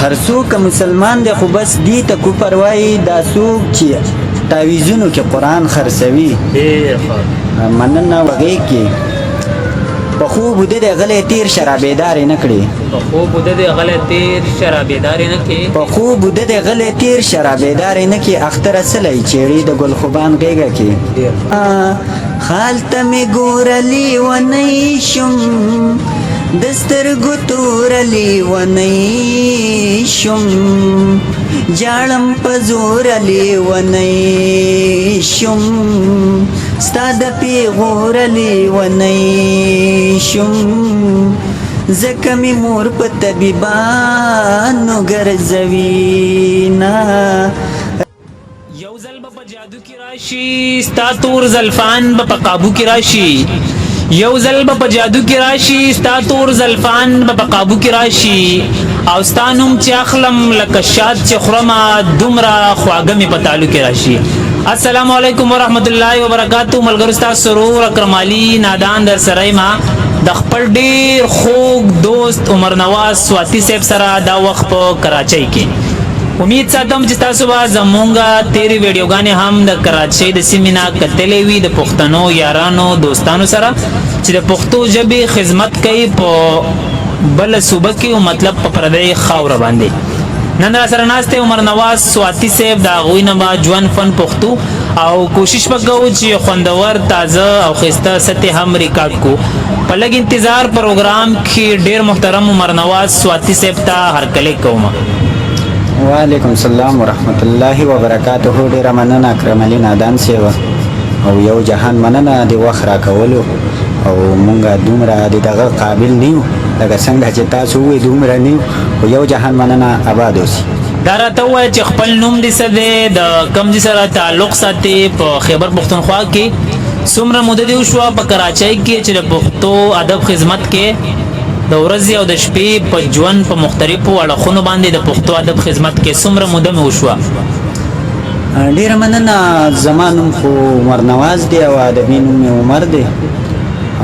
هر څوک مسلمان دی خو بس دی ته کفر وایي دا څوک چې تعویذونو کې قرآن خرڅوي مننه وغې کې په خوب د دې غلې تیر شرابېدارې نه کړي په خوب د دې غلې تیر شرابېدارې نه کړي په خوب د دې غلې تیر شرابېدارې نه کړي اختر سلی چېړي د ګل خوبان غېږه کې خالته مې ګورلې ونی شم د سترګو تورلې ونی شم جاړم په زورلې ونی شم ستا د پیغورلې ونی شم ځکه مې مور په طبیبانو ګرځوي نه یو ځل به په جادو کې راشي ستا تور زلفان به په قابو کې راشي یو ځل به په جادو کې راشي ستا تور زلفان به په قابو کې راشي او ستا نوم چې اخلم لکه شاد چې خورمه دومره خواږه مې په تالو کې راشي. السلام علیکم ورحمت الله وبرکاتہ. ملګرو ستاسو سرور اکرم علي نادان در سره ما د خپل ډیر خوږ دوست عمر نواز سواتی صاحب سره دا وخت په کراچۍ کې. امید ساتم چې تاسو به زمونږه تیری ویډیوګانې هم د کراچۍ د سیمې نه کتلې وي د پښتنو یارانو دوستانو سره چې د پښتو ژبې خدمت کوي په بل صوبه کې او مطلب په پردی خاوره باندې. نن را سره ناست عمر نواز سواتی صاحب د هغوی نه به ژوند فن پښتو او کوشش وکړو چې خوندور تازه او ښایسته سطحې هم ریکارډ کو. په لږ انتظار پروګرام کې ډیر محترم عمر نواز سواتی صاحب ته هرکلی کوم. وعلیکم السلام ورحمت الله وبرکاته. ډیره مننه اکرم علي نادان صاحب او یو جهان مننه د وخت راکولو او مونږه دومره د دغه قابل نیو لکه څنګه چې تاسو وې دومره نیو او یو جهان مننه آباد اوسي. دا راته ووایه چې خپل نوم دې څه دی د کوم ځای سره تعلق ساتي په خیبر پښتونخوا کې څومره موده دې وشوه په کراچۍ کې چې د پښتو ادب خدمت کې د ورځې او د شپې په ژوند په مختلفو اړخونو باندې د پښتو ادب خدمت کې څومره موده مې وشوه؟ ډیره مننه. زما نوم خو عمر نواز دی او ادبي نوم مې عمر دی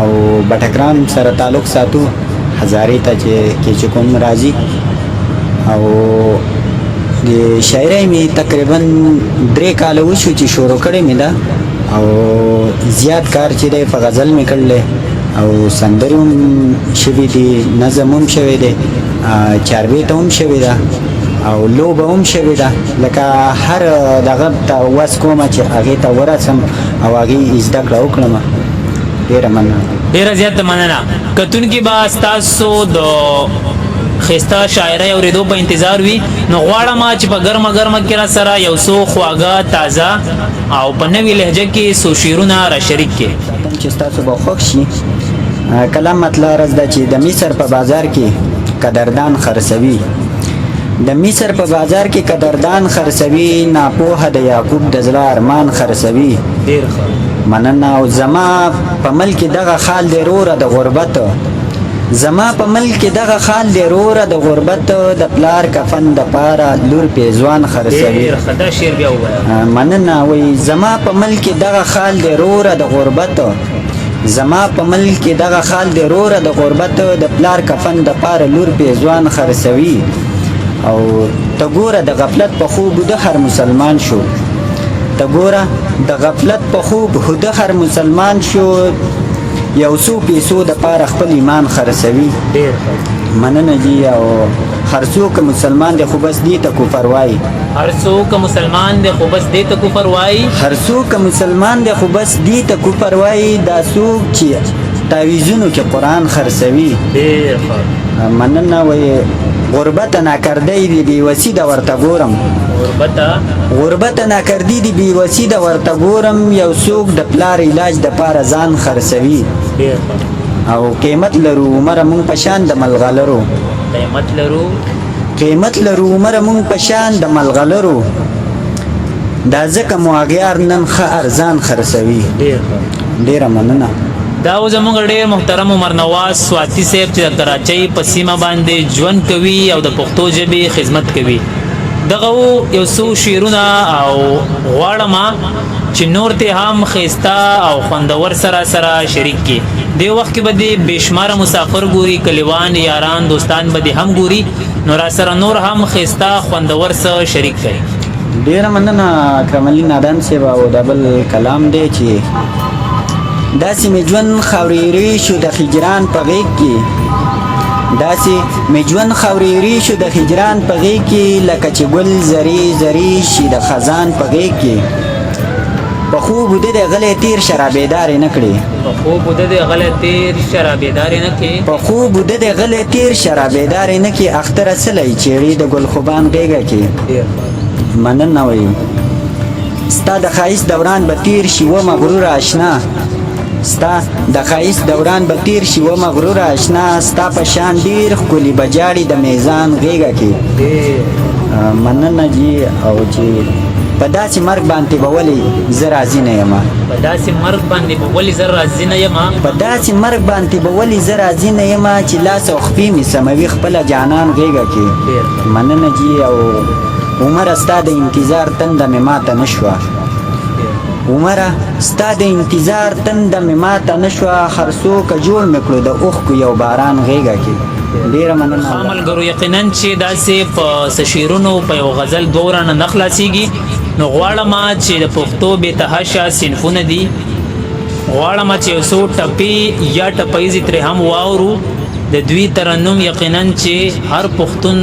او بټګرام سره تعلق ساتو هزارې ته چې کوم راځي او د شاعرۍ مې تقریبا 3 کاله وشو چې شروع کړې مې ده او زیات کار چې دی په غزل مې کړلی او سندرې هم شوي دي نظم هم شوی دی چاربیته هم شوې ده او لوبه هم شوې ده لکه هر دغه ته وس کومه چې هغې ته ورسم او هغې زده کړه وکړم. ډېره مننه. ډېره زیاته مننه. کتونکي به ستاسو د ښایسته شاعرۍ اورېدو په انتظار وي نو غواړم چې په ګرمه ګرمه کې را سره یو څو خواږه تازه او په نوې لهجه کې څو شعرونه را شریک کړي چې ستاسو به خوښ شي. کلام مطلع عرض ده چې د مصر په بازار کې قدردان خرڅوي د مصر په بازار کې قدردان خرڅوي ناپوهه د یعقوب د زړه ارمان خرڅوي. ډېر ښه مننه. او زما په ملک دغه خال دی روره د غربت زما په ملک دغه خال دی روره د غربت د پلار کفن د پاره لور پیزوان خرڅوي. ډېر ښه دا شعر بیا ووایه. مننه. وایي زما په ملک دغه خال دی روره د غربت زما په ملک دغه خال دی روره د غربت د پلار کفن د پاره لور پیزوان خرڅوي. او ته ګوره د غفلت په خوب د هر مسلمان شو ته ګوره د غفلت په خوب د هر مسلمان شو یو څو پیسو د پاره خپل ایمان خرڅوي. ډېر مننه جی. او هر څوک مسلمان دی خو بس دی ته کفر وایي هر څوک مسلمان دی خو بس دی ته کفر وایي هر څوک مسلمان دی خو بس دی ته کفر وایي دا څوک چې تعویذونو کې قرآن خرڅوي. ډېر ښه مننه. وایي غربت ناکردی دی بیوسی د ورته ګورم غربت ناکردی دی بیوسی د ورته ګورم یو څوک د پلار علاج د پاره ځان خرڅوي. او قیمت لرو عمره مونږ په شان د ملغلرو قیمت لرو عمره مونږ په شان د ملغلرو دا ځکه مو اغیار نن ښه ارزان خرڅوي. ډېره مننه. دا و زموږ ډېر محترم عمر نواز سواتی صاحب چې د کراچۍ په سیمه باندې ژوند کوي او د پښتو ژبې خدمت کوي. دغه یو څو شعرونه او غواړم چې نور ته هم خيستا او خوندور سره سره شریک کی دی وخت کې به بشمار مسافر ګوري کلیوان یاران دوستان به هم ګوري نور سره نور هم خيستا خوندور سره شریک کړي. ډیر مننه اکرم علي نادان صاحب او دبل کلام دی چې داسې مجون خوريري شو د هجران په غیږ کې داسې مجون خوريري شو د هجران په غیږ کې لکه چې ګل زری زری شي د خزان په غیږ کې په خوب د غلې تیر شرابېدار نه کړي په خوب د غلې تیر شرابېدار نه کې په خوب د غلې تیر شرابېدار نه کې اختر سلی چېړي د ګل خوبان غیږ کې مننه وایو ستا د خایس دوران به تیر شي و مغرور آشنا ستا د خایس دوران به تیر شي و مغرور آشنا ستا په شان ډیر ښکلي بجاړي د میزان غیږه کې مننه جی او چې په داسې مرګ باندې به ولې زه راضي نه یم په داسې مرګ باندې به ولې زه راضي نه یم په داسې مرګ باندې به ولې زه راضي نه یم چې لاس او خپې مې سموي خپله جانان غیږه کې مننه جی او عمره ستا د انتظار تنده مې ماته نه شوه عمره ستا د انتظار تنده مې ماته نه شوه هر څوک جوړ مې کړو د اوښکو یو باران غیږه کې ډېره مننه ښه ملګرو یقینا چې داسې په څه شعرونو په یو غزل دوه ورځې نه خلاصېږي نو غواړم چې د پښتو بېتحاشه صنفونه دي غواړم چې یو څو ټپې یا ټپیزې ترې هم واورو د دوی ترنم یقینا چې هر پښتون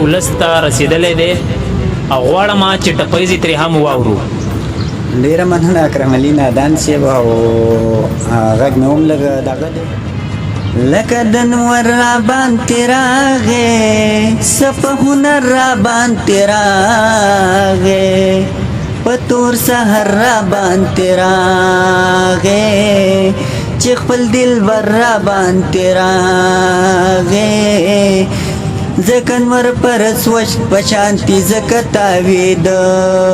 ولس ته رسېدلی دی او غواړم چې ټپیزې ترې هم واورو. ډېره مننه اکرم علي نادان صاحب او غږ مې هم لږ دغه دی لکه د نور راباندې راغې څه په هنر راباندې راغې په تور سحر راباندې راغې چې خپل دلبر راباندې راغې ځکه نور پرس وش په شانتي ځکه تاوېدما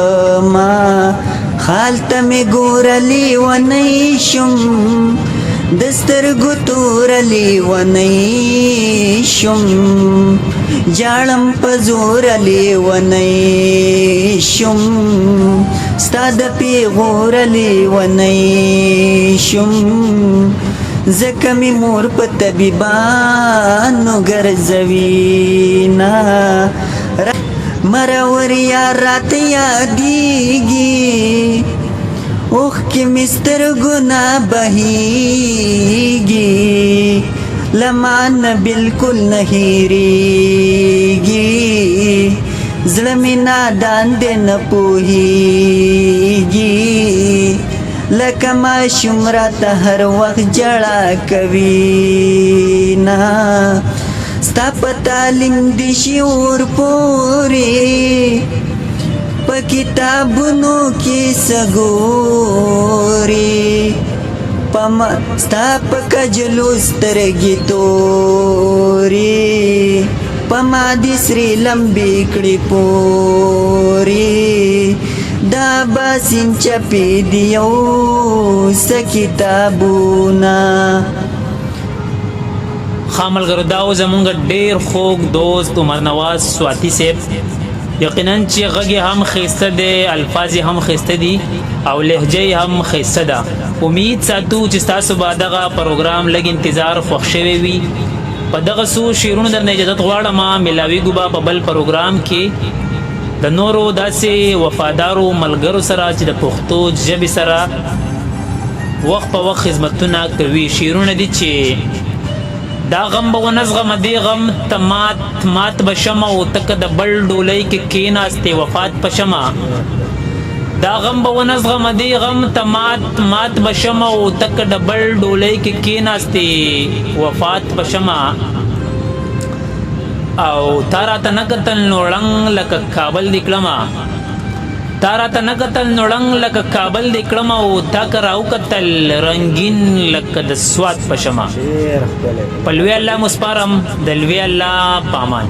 خالته مې ګورلې ونی شم د سترګو تورلې ونی شم جاړم په زورلې ونی شم ستا د پیغورلې ونی شم ځکه مې مور په طبیبانو ګرځوینا مرور یار راته یادېږي اوښکې مې سترګو نه بهېږي لما نه بلکل نه هېرېږي زړه مې نادان دی نه پوهېږي لکه ماشوم راته هر وخت ژړا کوي نه ستا په تعلیم د شعور پورې په کتابونو کې سګوري ستا په کجلو سترګې تورې په ما د سرې لمبې کړې پورې دا باسین چپې دي یو څه کتابونه. ښه ملګرو دا و زمونږ ډېر خوږ دوست عمر نواز سواتی صاحب یقینا چې غږ هم ښایسته دی الفاظ هم ښایسته دي او لهجه هم ښایسته ده امید ساتو چې ستاسو به دغه پروګرام لږ انتظار خوښ شوی وي په دغه څو شعرونو درنه اجازت غواړم ملاویږو به په بل پروګرام کې د نورو داسې وفادارو ملګرو سره چې د پښتو ژبې سره وخت په وخت خدمتونه کوي شعرونه دي چې دا غم به ونزغم دی غم ته مات بشمه او تک د بل ډولۍ کې کېناستې وفات پشمه دا غم به ونزغم دی غم ته مات بشمه او تک د بل ډولۍ کې کېناستې وفات پشمه او تارا ته نه کتل نوړنګ لکه کابل دی کړمه تارا ته نه کتل نوړنګ لکه کابل دی کړمه او تا که راوکتل رنګین لکه د سوات پشمه په لوی الله مسپارم د لوی الله پامان.